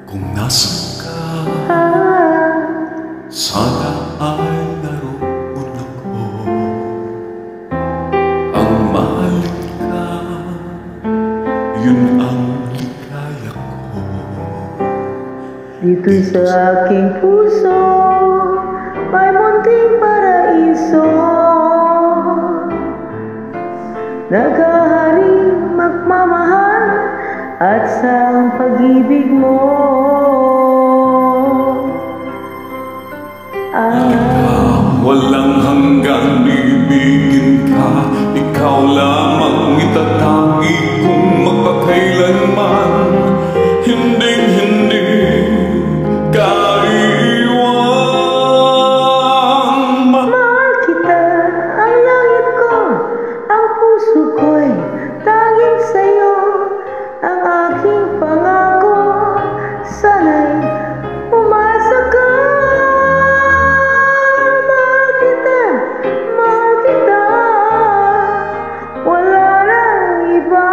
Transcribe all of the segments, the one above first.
Kung nasan ka, sana ay naroon ako. Ang mahalin ka, yun ang ligaya ko. Dito sa aking puso, may munting paraiso. Naghaharing magmamahal at sa pag-ibig mo. Walang hanggang ibigin ka, ikaw lamang itatangi kong magpakailanman. Hinding-hindi ka iwan. Mahal kita, ang langit ko, ang puso ko'y tanging sa'yo. Ang aking pangako, sana'y umasa ka. Mahal kita, wala nang iba.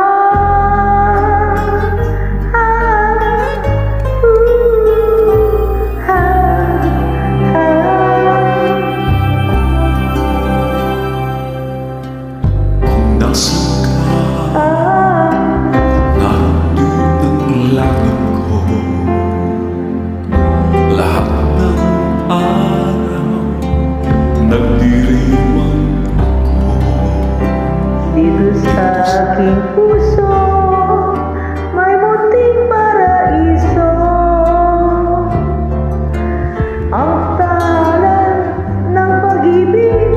Kung nasan ka, langit ko, lahat ng araw nagdiriwang ako. Dito sa aking puso, may munting paraiso. Ang tahanan ng pag-ibig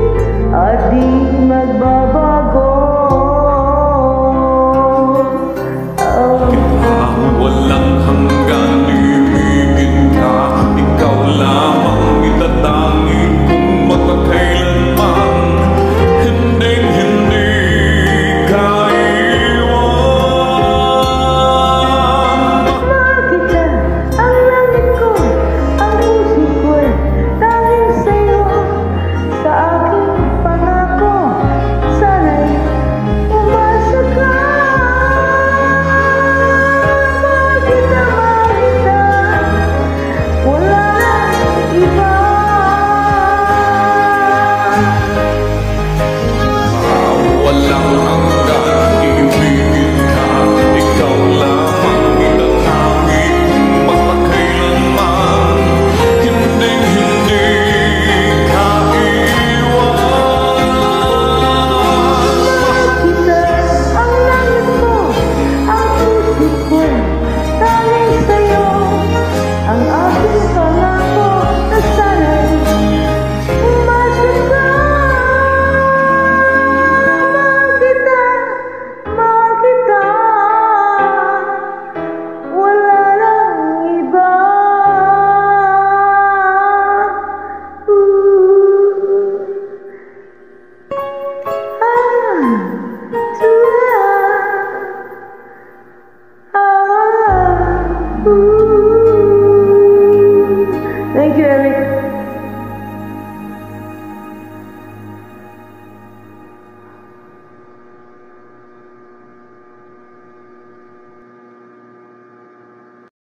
at di magbabago. Walang hanggan ibigin ka, ikaw lamang itatangi kung magpakailanman. Hinding-hindi ka iwan. Mahal kita, ang langit ko, ang puso ko'y tanging sa'yo. Sa aking pangako, sana'y umasa ka. Wala nang iba. Walang hanggan ibigin ka, ikaw lamang itatangi kung magpakailanman. Hinding-hindi ka iwan. Mahal kita, ang langit ko, ang puso ko'y tanging sa'yo. Ang aking pangako na sana'y umasa ka. Mahal kita, wala nang iba. Thank you, Eric.